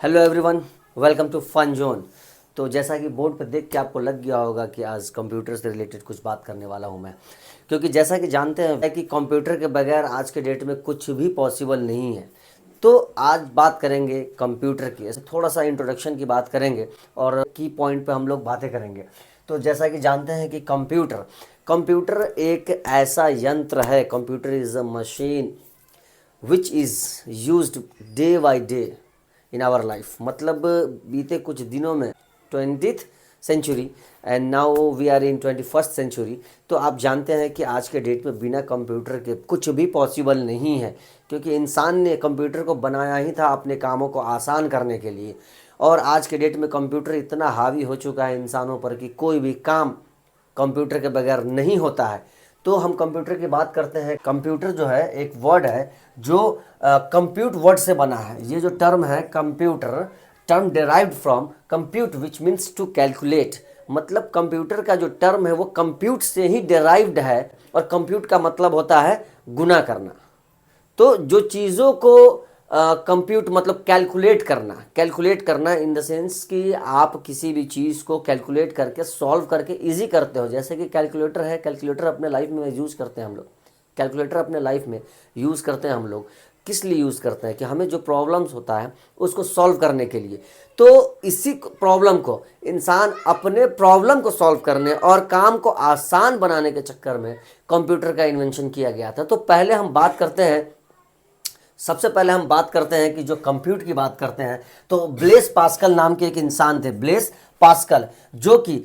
Hello everyone, welcome to fun zone. तो जैसा कि बोर्ड पर देख के आपको लग गया होगा कि आज कंप्यूटर से रिलेटेड कुछ बात करने वाला हूं मैं, क्योंकि जैसा कि जानते हैं कि कंप्यूटर के बगैर आज के डेट में कुछ भी पॉसिबल नहीं है। तो आज बात करेंगे कंप्यूटर की, ऐसे थोड़ा सा इंट्रोडक्शन की बात करेंगे और की पॉइंट पे हम लोग बातें करेंगे। तो जैसा कि जानते हैं कि कंप्यूटर कंप्यूटर एक ऐसा यंत्र है, computer is a machine which is used day by day in our life. मतलब बीते कुछ दिनों में 20th century and now we are in 21st century. तो आप जानते हैं कि आज के डेट में बिना कंप्यूटर के कुछ भी पॉसिबल नहीं है, क्योंकि इंसान ने कंप्यूटर को बनाया ही था अपने कामों को आसान करने के लिए। और आज के डेट में कंप्यूटर इतना हावी हो चुका है इंसानों पर कि कोई भी काम कंप्यूटर के बगैर नहीं होता है। तो हम कंप्यूटर की बात करते हैं। कंप्यूटर जो है एक वर्ड है जो कंप्यूट वर्ड से बना है। ये जो टर्म है computer, term derived from compute which means to calculate. मतलब कंप्यूटर का जो टर्म है वो कंप्यूट से ही डिराइव्ड है, और कंप्यूट का मतलब होता है गुना करना। तो जो चीज़ों को कंप्यूट मतलब कैलकुलेट करना इन द सेंस कि आप किसी भी चीज़ को कैलकुलेट करके सॉल्व करके इजी करते हो। जैसे कि कैलकुलेटर है, कैलकुलेटर अपने लाइफ में यूज़ करते हैं हम लोग। कैलकुलेटर अपने लाइफ में यूज़ करते हैं हम लोग। किस लिए यूज़ करते हैं? कि हमें जो प्रॉब्लम्स होता है उसको सॉल्व करने के लिए। तो इसी प्रॉब्लम को इंसान अपने प्रॉब्लम को सॉल्व करने और काम को आसान बनाने के चक्कर में कंप्यूटर का इन्वेंशन किया गया था। तो सबसे पहले हम बात करते हैं कि जो कंप्यूट की बात करते हैं तो ब्लेस पास्कल नाम के एक इंसान थे, ब्लेस पास्कल, जो कि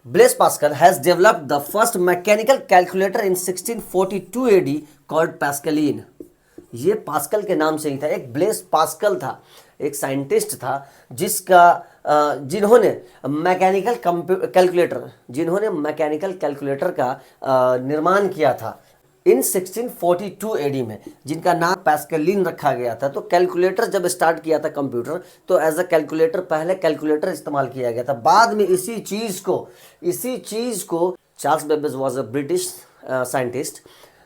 Blaise Pascal has developed the first mechanical calculator in 1642 AD called Pascaline. ये पास्कल के नाम से ही था। एक ब्लेस पास्कल था, एक साइंटिस्ट था जिन्होंने मैकेनिकल कैलकुलेटर का निर्माण किया था इन 1642 एडी में, जिनका नाम पैस्कलिन रखा गया था। तो कैलकुलेटर जब स्टार्ट किया था कंप्यूटर, तो एज अ कैलकुलेटर पहले कैलकुलेटर इस्तेमाल किया गया था। बाद में इसी चीज़ को Charles Babbage was a British scientist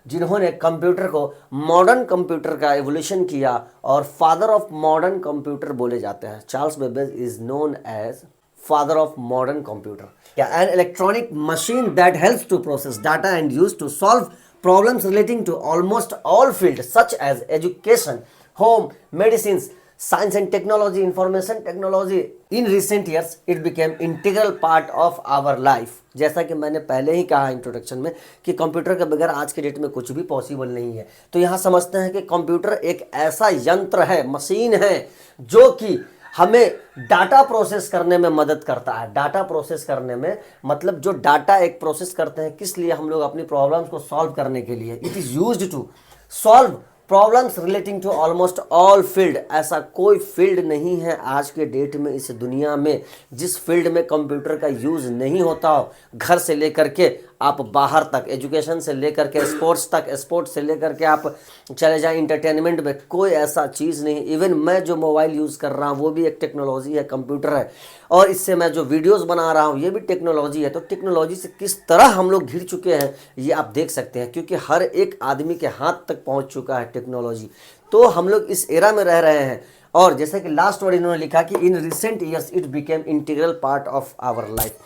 जिन्होंने कंप्यूटर को मॉडर्न कंप्यूटर का एवोल्यूशन किया, और फादर ऑफ मॉडर्न कंप्यूटर बोले जाते हैं। Charles Babbage is known as father of modern computer. Yeah, an electronic machine that helps to process data and used to solve problems relating to almost all fields such as education, home, medicines, science and technology, information technology. In recent years, it became integral part of our life. जैसा कि मैंने पहले ही कहा introduction में कि computer के बगैर आज के डेट में कुछ भी पॉसिबल नहीं है। तो यहाँ समझते हैं कि कंप्यूटर एक ऐसा यंत्र है, मशीन है, जो कि हमें डाटा प्रोसेस करने में मदद करता है। डाटा प्रोसेस करने में मतलब जो डाटा एक प्रोसेस करते हैं, किस लिए? हम लोग अपनी प्रॉब्लम्स को सॉल्व करने के लिए। It is used to solve problems relating to almost all field. ऐसा कोई फील्ड नहीं है आज के डेट में इस दुनिया में जिस फील्ड में कंप्यूटर का यूज़ नहीं होता हो। घर से लेकर के आप बाहर तक, एजुकेशन से लेकर के स्पोर्ट्स तक, स्पोर्ट्स से लेकर के आप चले जाएं इंटरटेनमेंट में, कोई ऐसा चीज़ नहीं। इवन मैं जो मोबाइल यूज़ कर रहा हूँ वो भी एक टेक्नोलॉजी है, कंप्यूटर है। और इससे मैं जो वीडियोस बना रहा हूँ ये भी टेक्नोलॉजी है। तो टेक्नोलॉजी से किस तरह हम लोग घिर चुके हैं ये आप देख सकते हैं, क्योंकि हर एक आदमी के हाथ तक पहुँच चुका है टेक्नोलॉजी। तो हम लोग इस एरा में रह रहे हैं। और जैसे कि लास्ट वर्ड इन्होंने लिखा कि in recent years it became integral part of our life.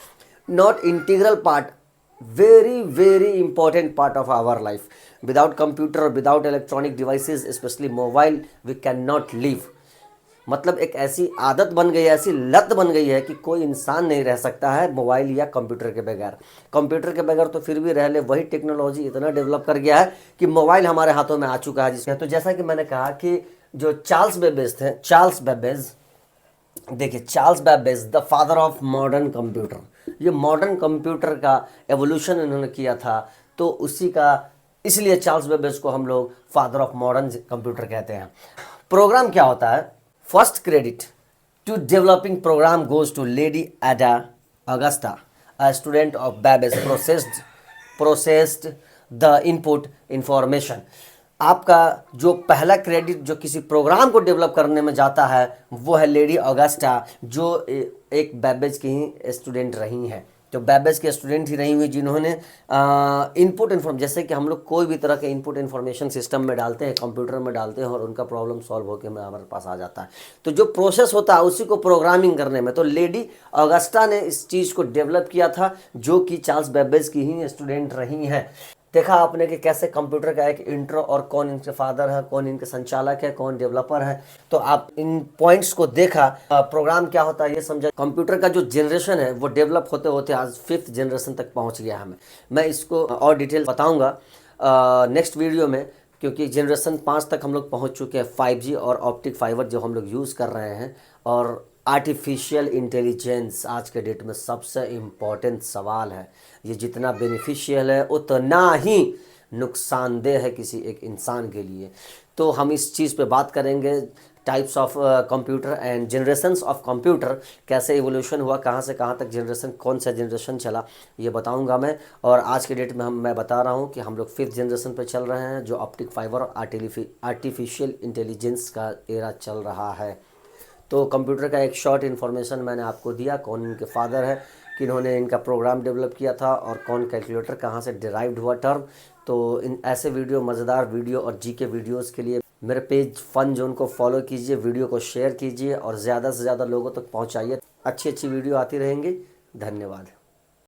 Not integral part, very important part of our life. Without computer or without electronic devices, especially mobile, we cannot live. मतलब एक ऐसी आदत बन गई है, ऐसी लत बन गई है कि कोई इंसान नहीं रह सकता है मोबाइल या कंप्यूटर के बगैर। कंप्यूटर के बगैर तो फिर भी रह ले, वही टेक्नोलॉजी इतना डेवलप कर गया है कि मोबाइल हमारे हाथों में आ चुका है जिसमें। तो जैसा कि मैंने कहा कि जो चार्ल्स बेबेज थे, देखिए Charles Babbage the father of modern computer, ये मॉडर्न कंप्यूटर का एवोल्यूशन इन्होंने किया था। तो उसी का इसलिए चार्ल्स बेबेज को हम लोग फादर ऑफ मॉडर्न कंप्यूटर कहते हैं। प्रोग्राम क्या होता है? First credit to developing program goes to lady Ada Augusta, a student of Babbage processed the input information. आपका जो पहला क्रेडिट जो किसी प्रोग्राम को डेवलप करने में जाता है वो है लेडी ऑगस्टा, जो एक बेबेज की ही स्टूडेंट रही हैं। जो बैबेज के स्टूडेंट ही रही हुई जिन्होंने इनपुट इन्फॉर्म, जैसे कि हम लोग कोई भी तरह के इनपुट इन्फॉर्मेशन सिस्टम में डालते हैं, कंप्यूटर में डालते हैं और उनका प्रॉब्लम सॉल्व होकर हमारे पास आ जाता है। तो जो प्रोसेस होता है उसी को प्रोग्रामिंग करने में, तो लेडी ऑगस्टा ने इस चीज़ को डेवलप किया था, जो कि चार्ल्स बैबेज की ही स्टूडेंट रही हैं। देखा आपने कि कैसे कंप्यूटर का एक इंट्रो और कौन इनके फादर है, कौन इनके संचालक है, कौन डेवलपर है। तो आप इन पॉइंट्स को देखा, प्रोग्राम क्या होता है ये समझा। कंप्यूटर का जो जनरेशन है वो डेवलप होते होते आज 5th जनरेशन तक पहुंच गया हमें। मैं इसको और डिटेल बताऊंगा नेक्स्ट वीडियो में, क्योंकि जनरेशन 5 तक हम लोग पहुँच चुके हैं, 5G और ऑप्टिक फाइबर जो हम लोग यूज़ कर रहे हैं। और आर्टिफिशियल इंटेलिजेंस आज के डेट में सबसे इम्पॉर्टेंट सवाल है। ये जितना बेनिफिशियल है उतना ही नुकसानदेह है किसी एक इंसान के लिए। तो हम इस चीज़ पे बात करेंगे, types of computer and generations of computer, कैसे इवोल्यूशन हुआ, कहाँ से कहाँ तक जनरेशन, कौन सा जनरेशन चला, ये बताऊंगा मैं। और आज के डेट में मैं बता रहा हूँ कि हम लोग 5th जनरेशन पे चल रहे हैं, जो ऑप्टिक फाइबर और आर्टिफिशियल इंटेलिजेंस का एरा चल रहा है। तो कंप्यूटर का एक शॉर्ट इन्फॉर्मेशन मैंने आपको दिया, कौन इनके फादर है, किन्होंने इनका प्रोग्राम डेवलप किया था, और कौन कैलकुलेटर कहाँ से डिराइव्ड हुआ टर्म। तो इन ऐसे वीडियो, मज़ेदार वीडियो और जीके वीडियोस के लिए मेरे पेज फन जोन को फॉलो कीजिए, वीडियो को शेयर कीजिए और ज़्यादा से ज़्यादा लोगों तक पहुँचाइए। अच्छी अच्छी वीडियो आती रहेंगी। धन्यवाद।